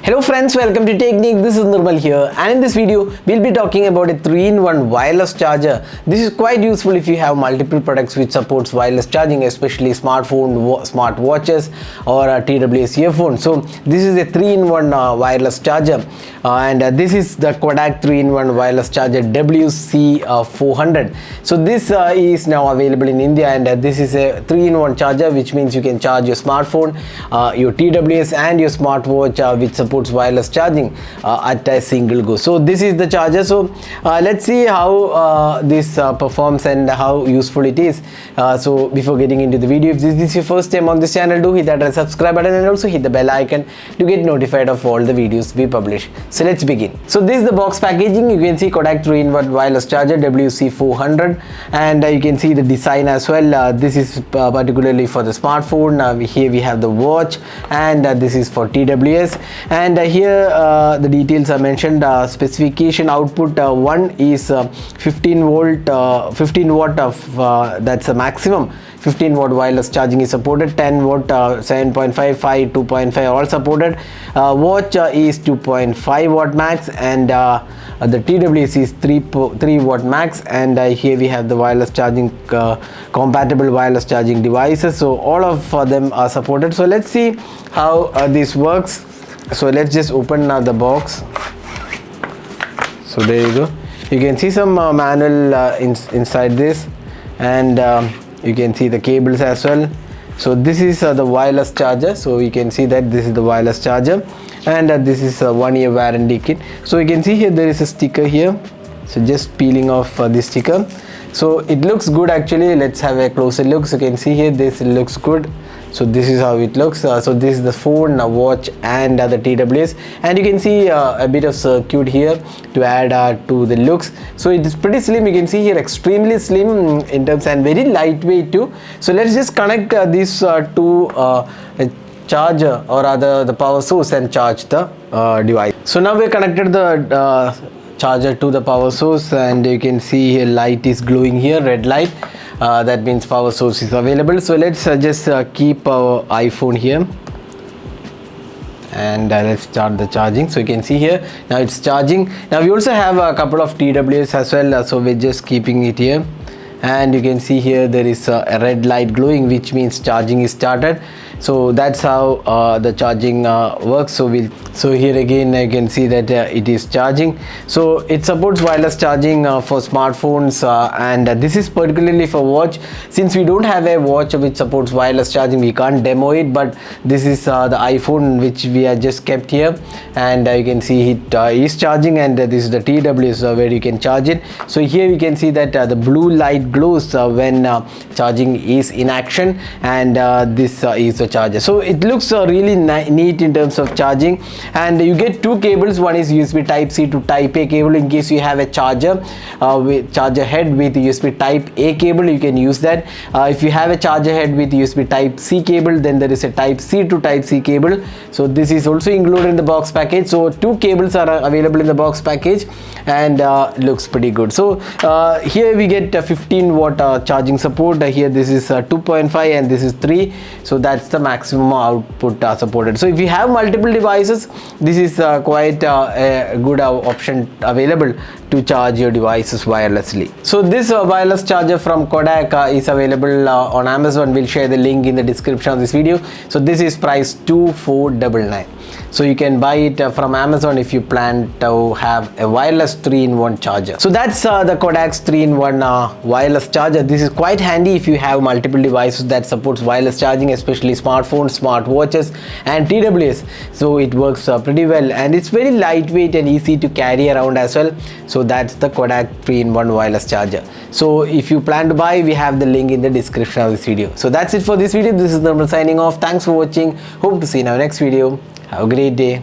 Hello friends, welcome to Technique. This is Nirmal here, and in this video we'll be talking about a 3-in-1 wireless charger. This is quite useful if you have multiple products which supports wireless charging, especially smartphone, smart watches or TWS earphones. So this is a 3-in-1 wireless charger, and this is the Kodak 3-in-1 wireless charger WC400. So this is now available in India, and this is a 3-in-1 charger, which means you can charge your smartphone, your TWS and your smartwatch, which supports wireless charging at a single go. So this is the charger. So let's see how this performs and how useful it is. So before getting into the video, if this is your first time on this channel, do hit that subscribe button and also hit the bell icon to get notified of all the videos we publish. So let's begin. So this is the box packaging. You can see Kodak 3-in-1 wireless charger WC400, and you can see the design as well. This is particularly for the smartphone. Here we have the watch, and this is for TWS. And here the details are mentioned. Specification output, one is 15 watt of that's a maximum. 15 watt wireless charging is supported. 10 watt, 7.5, 5, 2.5 all supported. Watch is 2.5 watt max, and the TWS is 3 watt max. And here we have the wireless charging, compatible wireless charging devices. So all of them are supported. So let's see how this works. So let's just open the box. So there you go. You can see some manual inside this, and you can see the cables as well. So this is the wireless charger. So you can see that this is the wireless charger, and this is a 1-year warranty kit. So you can see here there is a sticker here. So just peeling off this sticker. So it looks good actually. Let's have a closer look. So you can see here this looks good. So this is how it looks. So this is the phone, watch, and the TWS, and you can see a bit of circuit here to add to the looks. So it is pretty slim. You can see here extremely slim in terms, and very lightweight too. So let's just connect these to a charger, or rather the power source, and charge the device. So now we connected the charger to the power source, and you can see here light is glowing here, red light. That means power source is available. So let's just keep our iPhone here, and let's start the charging. So you can see here now it's charging. Now we also have a couple of TWS as well, so we're just keeping it here, and you can see here there is a red light glowing, which means charging is started. So that's how the charging works. So here again you can see that it is charging. So it supports wireless charging for smartphones, and this is particularly for watch. Since we don't have a watch which supports wireless charging, we can't demo it, but this is the iPhone which we have just kept here, and you can see it is charging, and this is the TWS where you can charge it. So here you can see that the blue light glows when charging is in action, and this is the charger. So it looks really neat in terms of charging, and you get two cables. One is USB type C to type A cable in case you have a charger with charger head with USB type A cable, you can use that. If you have a charger head with USB type C cable, then there is a type C to type C cable. So this is also included in the box package. So two cables are available in the box package, and looks pretty good. So here we get 15 watt charging support. Here this is 2.5 and this is 3. So that's the maximum output supported. So if you have multiple devices, this is quite a good option available to charge your devices wirelessly. So this wireless charger from Kodak is available on Amazon. We'll share the link in the description of this video. So this is priced 2499. So you can buy it from Amazon if you plan to have a wireless 3-in-1 charger. So that's the Kodak's 3-in-1 wireless charger. This is quite handy if you have multiple devices that supports wireless charging, especially smartphones, smart watches, and TWS. So it works pretty well, and it's very lightweight and easy to carry around as well. So that's the Kodak 3-in-1 wireless charger. So if you plan to buy, we have the link in the description of this video. So that's it for this video. This is Nirmal signing off. Thanks for watching. Hope to see you in our next video. Have a great day.